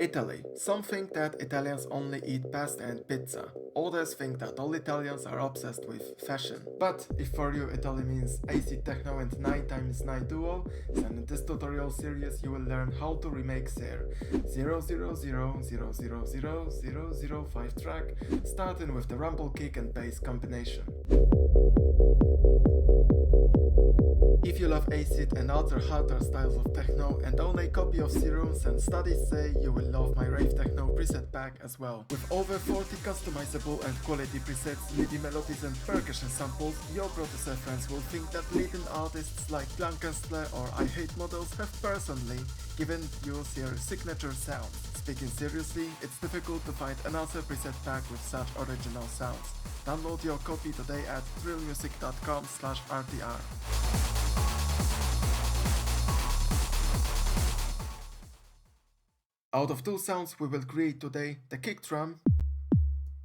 Italy. Some think that Italians only eat pasta and pizza. Others think that all Italians are obsessed with fashion. But if for you Italy means AC Techno and 9x9 duo, then in this tutorial series you will learn how to remake their 000000005 track, starting with the rumble kick and bass combination. If you love acid and other harder styles of techno and own a copy of Serums, and studies say you will love my rave techno preset pack as well. With over 40 customizable and quality presets, MIDI melodies and percussion samples, your producer friends will think that leading artists like Blankenstle or I Hate Models have personally given you their signature sound. Speaking seriously, it's difficult to find another preset pack with such original sounds. Download your copy today at thrillmusic.com/RTR. Out of two sounds we will create today, the kick drum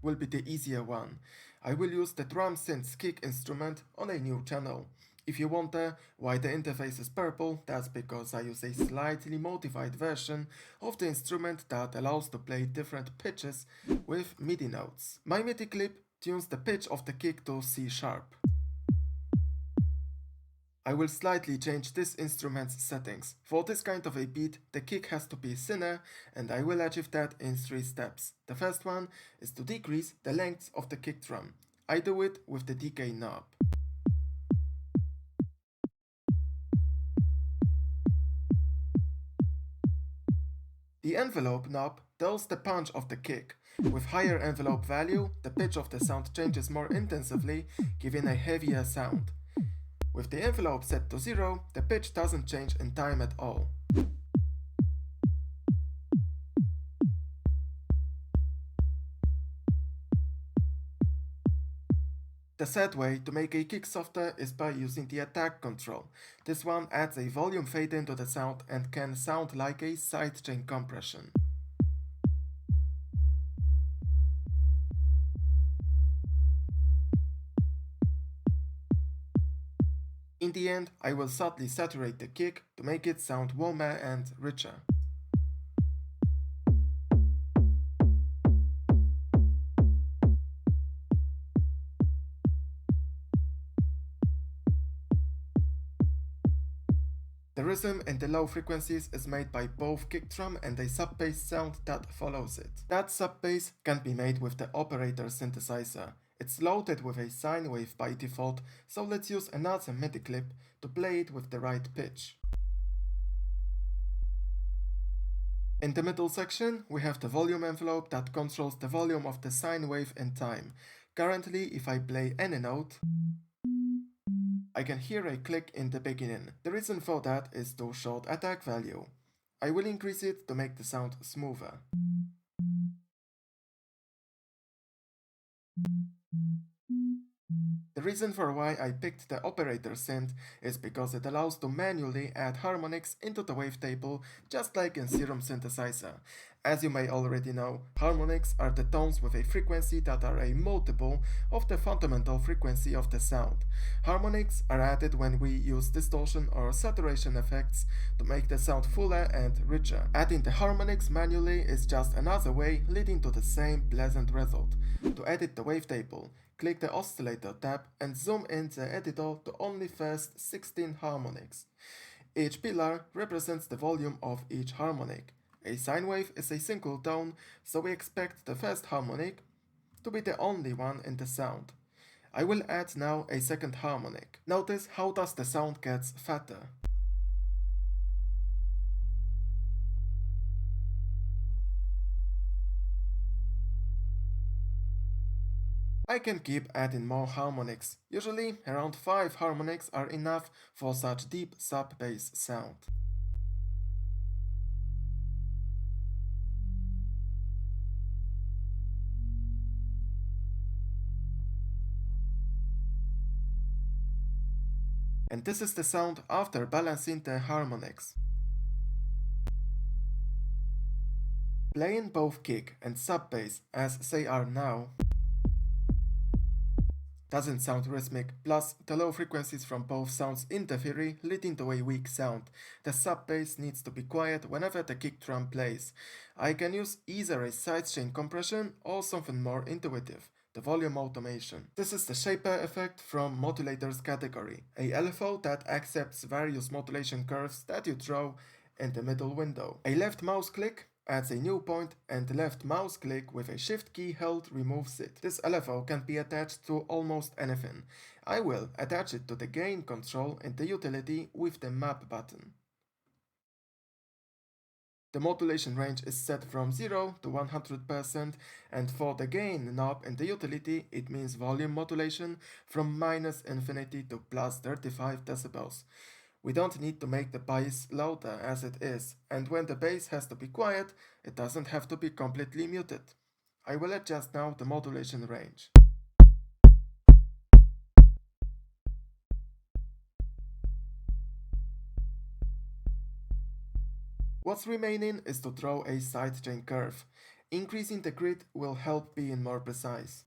will be the easier one. I will use the drum synth kick instrument on a new channel. If you wonder why the interface is purple, that's because I use a slightly modified version of the instrument that allows to play different pitches with MIDI notes. My MIDI clip tunes the pitch of the kick to C sharp. I will slightly change this instrument's settings. For this kind of a beat, the kick has to be thinner, and I will achieve that in 3 steps. The first one is to decrease the length of the kick drum. I do it with the decay knob. The envelope knob dulls the punch of the kick. With higher envelope value, the pitch of the sound changes more intensively, giving a heavier sound. With the envelope set to 0, the pitch doesn't change in time at all. The third way to make a kick softer is by using the attack control. This one adds a volume fade into the sound and can sound like a sidechain compression. In the end, I will subtly saturate the kick to make it sound warmer and richer. The rhythm in the low frequencies is made by both kick drum and a sub-bass sound that follows it. That sub-bass can be made with the operator synthesizer. It's loaded with a sine wave by default, so let's use another MIDI clip to play it with the right pitch. In the middle section, we have the volume envelope that controls the volume of the sine wave in time. Currently, if I play any note, I can hear a click in the beginning. The reason for that is too short attack value. I will increase it to make the sound smoother. The reason for why I picked the operator synth is because it allows to manually add harmonics into the wavetable just like in Serum synthesizer. As you may already know, harmonics are the tones with a frequency that are a multiple of the fundamental frequency of the sound. Harmonics are added when we use distortion or saturation effects to make the sound fuller and richer. Adding the harmonics manually is just another way leading to the same pleasant result. To edit the wavetable, click the oscillator tab and zoom in the editor to only first 16 harmonics. Each pillar represents the volume of each harmonic. A sine wave is a single tone, so we expect the first harmonic to be the only one in the sound. I will add now a second harmonic. Notice how does the sound gets fatter. I can keep adding more harmonics. Usually, around 5 harmonics are enough for such deep sub-bass sound. And this is the sound after balancing the harmonics. Playing both kick and sub-bass as they are now, doesn't sound rhythmic, plus the low frequencies from both sounds interfere, leading to a weak sound. The sub-bass needs to be quiet whenever the kick drum plays. I can use either a sidechain compression or something more intuitive, the volume automation. This is the shaper effect from modulators category, a LFO that accepts various modulation curves that you draw in the middle window. A left mouse click adds a new point, and the left mouse click with a shift key held removes it. This LFO can be attached to almost anything. I will attach it to the gain control in the utility with the map button. The modulation range is set from 0 to 100%, and for the gain knob in the utility it means volume modulation from -infinity to +35 decibels. We don't need to make the bass louder as it is, and when the bass has to be quiet, it doesn't have to be completely muted. I will adjust now the modulation range. What's remaining is to draw a sidechain curve. Increasing the grid will help being more precise.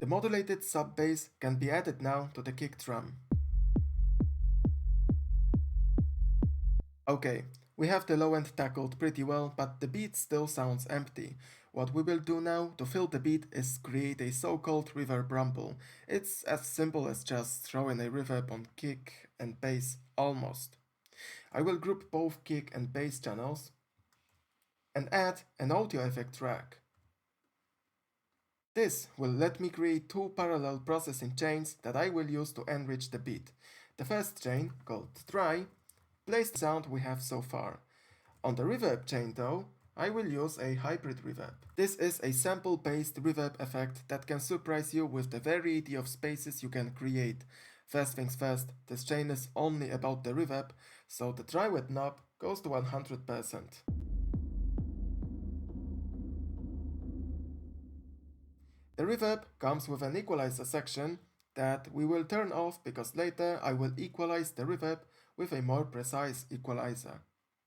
The modulated sub-bass can be added now to the kick drum. Okay, we have the low end tackled pretty well, but the beat still sounds empty. What we will do now to fill the beat is create a so-called reverb rumble. It's as simple as just throwing a reverb on kick and bass, almost. I will group both kick and bass channels and add an audio effect track. This will let me create two parallel processing chains that I will use to enrich the beat. The first chain, called dry, plays the sound we have so far. On the reverb chain though, I will use a hybrid reverb. This is a sample-based reverb effect that can surprise you with the variety of spaces you can create. First things first, this chain is only about the reverb, so the dry wet knob goes to 100%. The reverb comes with an equalizer section that we will turn off because later I will equalize the reverb with a more precise equalizer.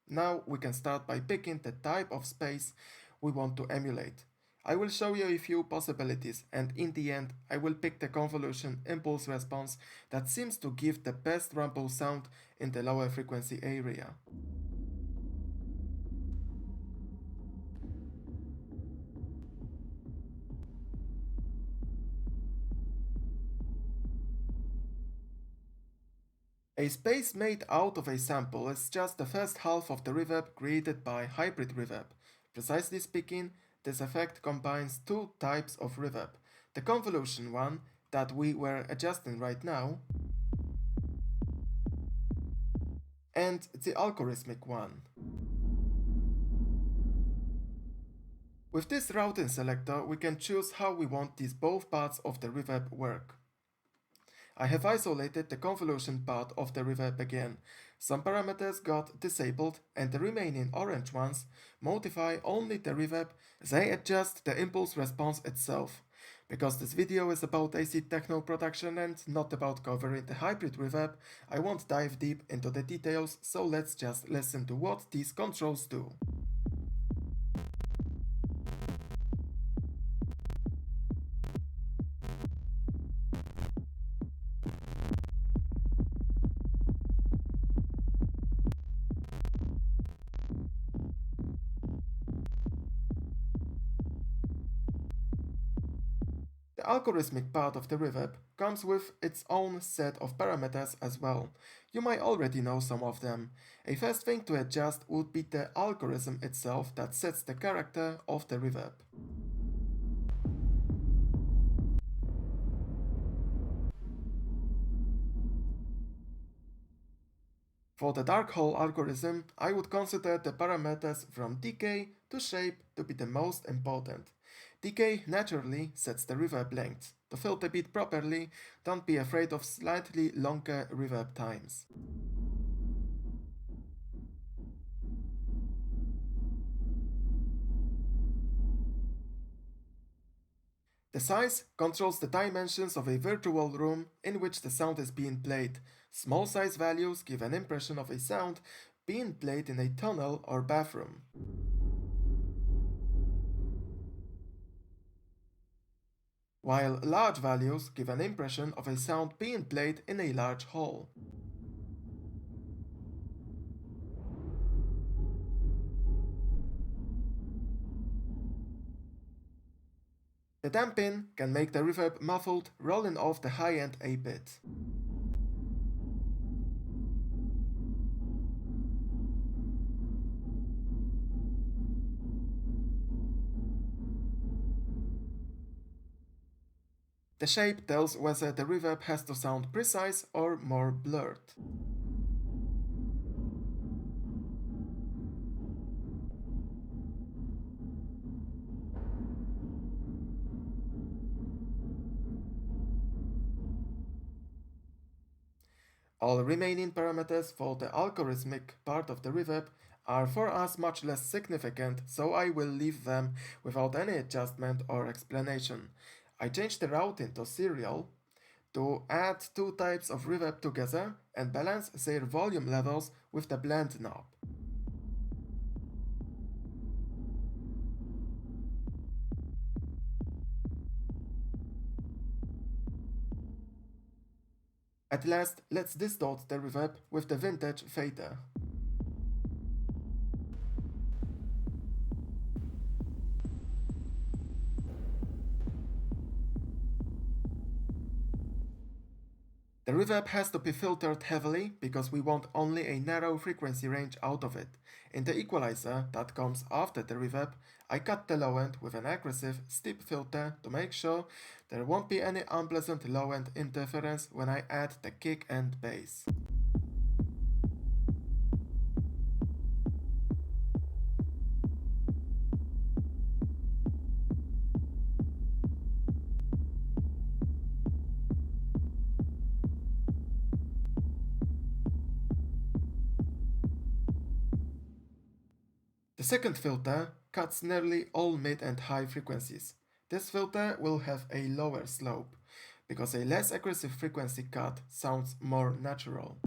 Now we can start by picking the type of space we want to emulate. I will show you a few possibilities, and in the end I will pick the convolution impulse response that seems to give the best rumble sound in the lower frequency area. A space made out of a sample is just the first half of the reverb created by Hybrid Reverb. Precisely speaking, this effect combines two types of reverb. The convolution one, that we were adjusting right now, and the algorithmic one. With this routing selector, we can choose how we want these both parts of the reverb work. I have isolated the convolution part of the reverb again. Some parameters got disabled and the remaining orange ones modify only the reverb. They adjust the impulse response itself. Because this video is about AC techno production and not about covering the hybrid reverb, I won't dive deep into the details, so let's just listen to what these controls do. The algorithmic part of the reverb comes with its own set of parameters as well. You might already know some of them. A first thing to adjust would be the algorithm itself that sets the character of the reverb. For the dark hole algorithm, I would consider the parameters from decay to shape to be the most important. Decay naturally sets the reverb length. To fill the beat properly, don't be afraid of slightly longer reverb times. The size controls the dimensions of a virtual room in which the sound is being played. Small size values give an impression of a sound being played in a tunnel or bathroom, while large values give an impression of a sound being played in a large hall. The dampen can make the reverb muffled, rolling off the high end a bit. The shape tells whether the reverb has to sound precise or more blurred. All remaining parameters for the algorithmic part of the reverb are for us much less significant, so I will leave them without any adjustment or explanation. I changed the routing to serial to add two types of reverb together and balance their volume levels with the blend knob. At last, let's distort the reverb with the vintage fader. The reverb has to be filtered heavily because we want only a narrow frequency range out of it. In the equalizer that comes after the reverb, I cut the low end with an aggressive steep filter to make sure there won't be any unpleasant low end interference when I add the kick and bass. The second filter cuts nearly all mid and high frequencies. This filter will have a lower slope, because a less aggressive frequency cut sounds more natural.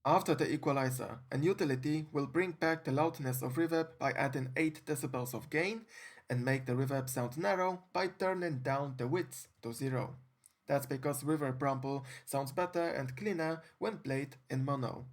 After the equalizer, an utility will bring back the loudness of reverb by adding 8 decibels of gain and make the reverb sound narrow by turning down the width to 0. That's because reverb rumble sounds better and cleaner when played in mono.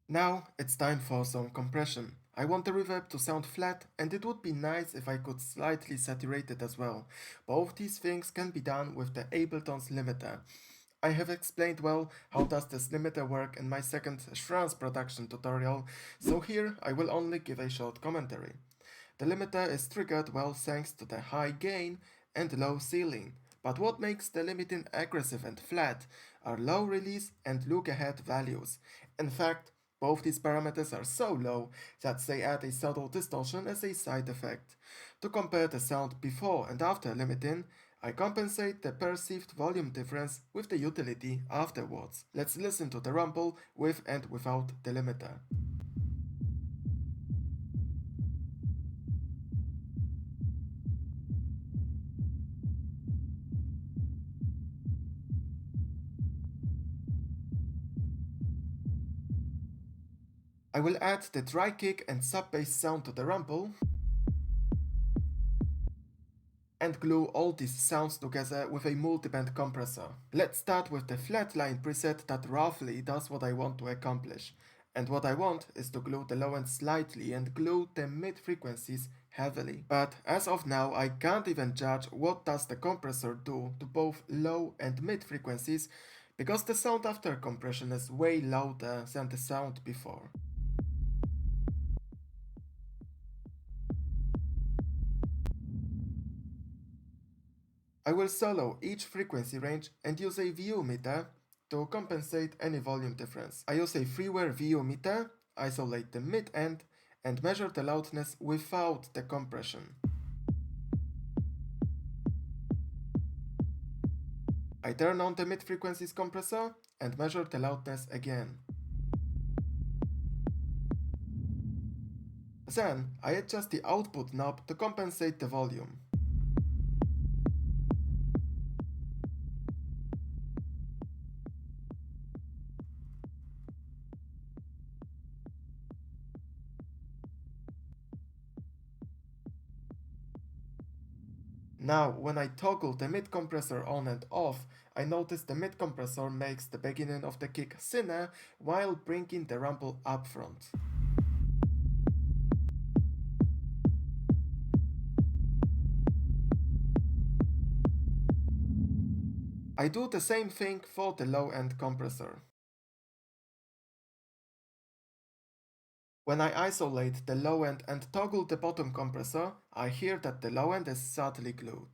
Now it's time for some compression. I want the reverb to sound flat, and it would be nice if I could slightly saturate it as well. Both these things can be done with the Ableton's limiter. I have explained well how does this limiter work in my second trance production tutorial, so here I will only give a short commentary. The limiter is triggered well thanks to the high gain and low ceiling, but what makes the limiting aggressive and flat are low release and look ahead values. In fact, both these parameters are so low that they add a subtle distortion as a side effect. To compare the sound before and after limiting, I compensate the perceived volume difference with the utility afterwards. Let's listen to the rumble with and without the limiter. I will add the dry kick and sub bass sound to the rumble and glue all these sounds together with a multiband compressor. Let's start with the flatline preset that roughly does what I want to accomplish. And what I want is to glue the low end slightly and glue the mid frequencies heavily. But as of now I can't even judge what does the compressor do to both low and mid frequencies because the sound after compression is way louder than the sound before. I will solo each frequency range and use a VU meter to compensate any volume difference. I use a freeware VU meter, isolate the mid end, and measure the loudness without the compression. I turn on the mid frequencies compressor and measure the loudness again. Then I adjust the output knob to compensate the volume. Now, when I toggle the mid compressor on and off, I notice the mid compressor makes the beginning of the kick thinner while bringing the rumble up front. I do the same thing for the low end compressor. When I isolate the low end and toggle the bottom compressor, I hear that the low end is subtly glued.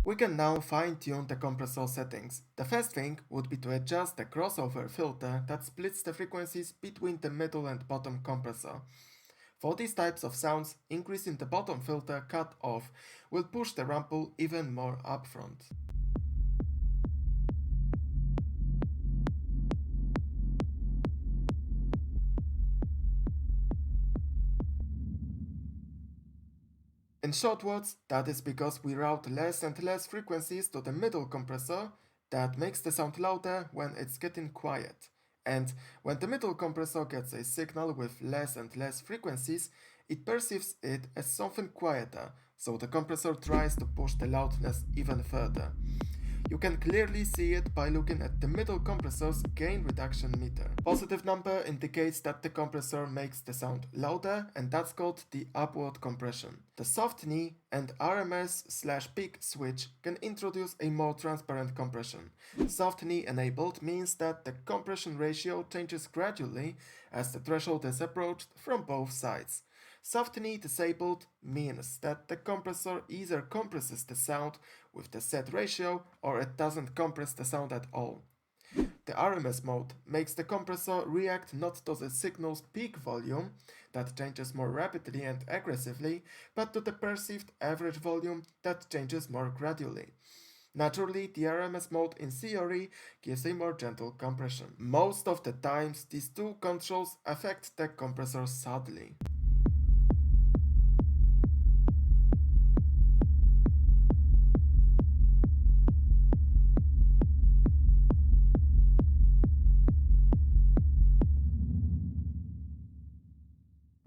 We can now fine-tune the compressor settings. The first thing would be to adjust the crossover filter that splits the frequencies between the middle and bottom compressor. For these types of sounds, increasing the bottom filter cut-off will push the rumble even more upfront. In short words, that is because we route less and less frequencies to the middle compressor that makes the sound louder when it's getting quiet. And when the middle compressor gets a signal with less and less frequencies, it perceives it as something quieter, so the compressor tries to push the loudness even further. You can clearly see it by looking at the middle compressor's gain reduction meter. Positive number indicates that the compressor makes the sound louder, and that's called the upward compression. The soft knee and RMS/peak switch can introduce a more transparent compression. Soft knee enabled means that the compression ratio changes gradually as the threshold is approached from both sides. Soft knee disabled means that the compressor either compresses the sound with the set ratio or it doesn't compress the sound at all. The RMS mode makes the compressor react not to the signal's peak volume, that changes more rapidly and aggressively, but to the perceived average volume that changes more gradually. Naturally, the RMS mode in theory gives a more gentle compression. Most of the times, these two controls affect the compressor subtly.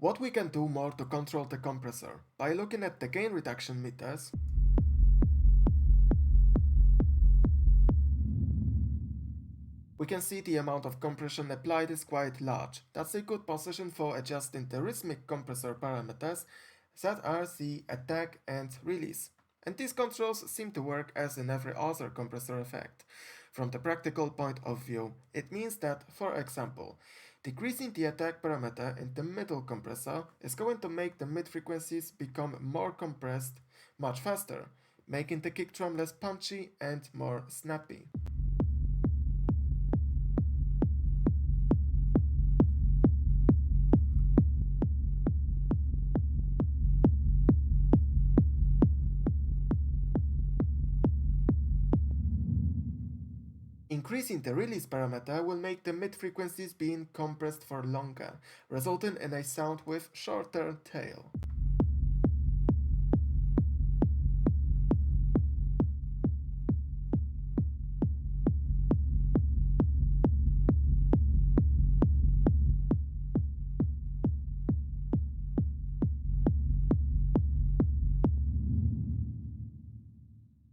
What we can do more to control the compressor? By looking at the gain reduction meters, we can see the amount of compression applied is quite large. That's a good position for adjusting the rhythmic compressor parameters that are the attack and release. And these controls seem to work as in every other compressor effect. From the practical point of view, it means that, for example, decreasing the attack parameter in the middle compressor is going to make the mid frequencies become more compressed much faster, making the kick drum less punchy and more snappy. Increasing the release parameter will make the mid frequencies being compressed for longer, resulting in a sound with shorter tail.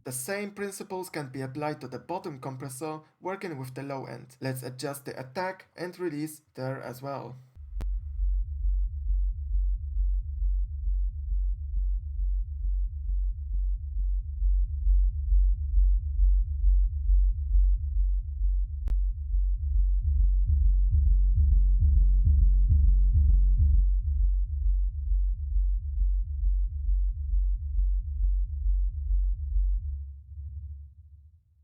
The The same principles can be applied to the bottom compressor working with the low end. Let's adjust the attack and release there as well.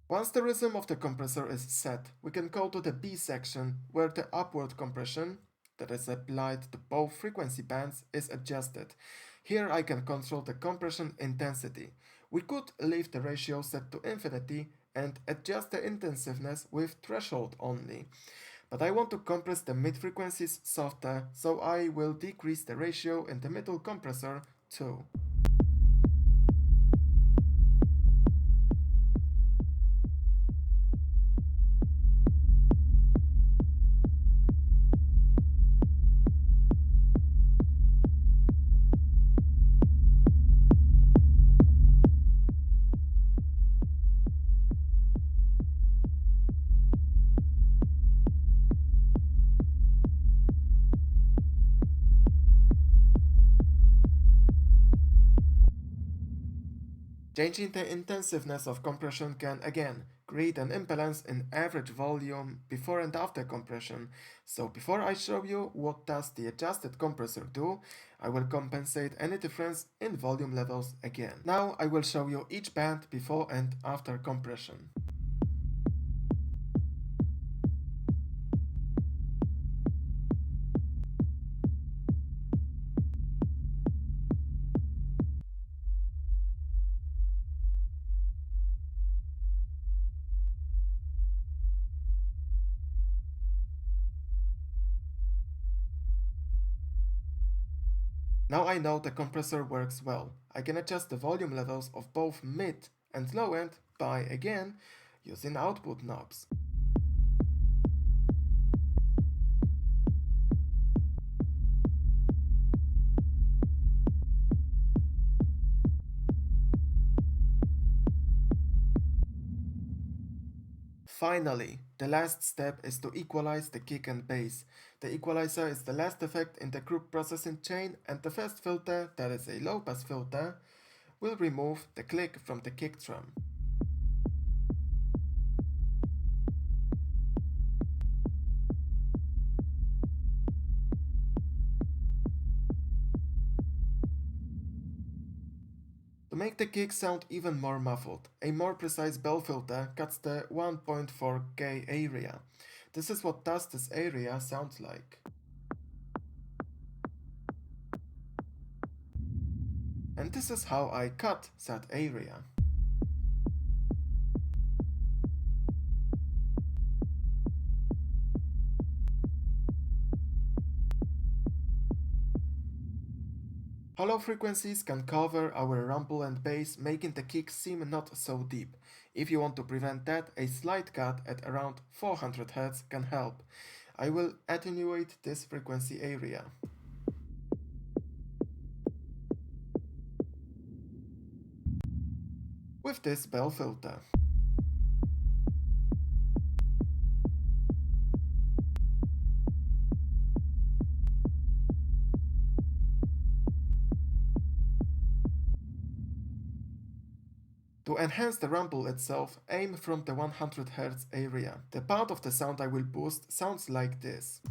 Once the rhythm of the compressor is set, we can go to the B section where the upward compression that is applied to both frequency bands is adjusted. Here I can control the compression intensity. We could leave the ratio set to infinity and adjust the intensiveness with threshold only. But I want to compress the mid frequencies softer, so I will decrease the ratio in the middle compressor too. Changing the intensiveness of compression can again create an imbalance in average volume before and after compression. So before I show you what does the adjusted compressor do, I will compensate any difference in volume levels again. Now I will show you each band before and after compression. Now I know the compressor works well. I can adjust the volume levels of both mid and low end by, again, using output knobs. Finally, the last step is to equalize the kick and bass. The equalizer is the last effect in the group processing chain, and the first filter, that is a low pass filter, will remove the click from the kick drum. To make the kick sound even more muffled, a more precise bell filter cuts the 1.4K area. This is what does this area sound like. And this is how I cut that area. Hollow frequencies can cover our rumble and bass, making the kick seem not so deep. If you want to prevent that, a slight cut at around 400 Hz can help. I will attenuate this frequency area. With this bell filter. To enhance the rumble itself, aim from the 100 Hz area. The part of the sound I will boost sounds like this.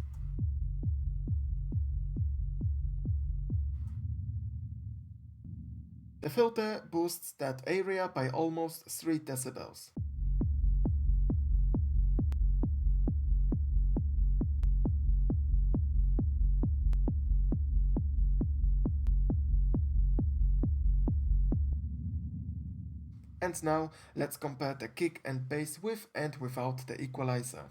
The filter boosts that area by almost 3 decibels. And now let's compare the kick and bass with and without the equalizer.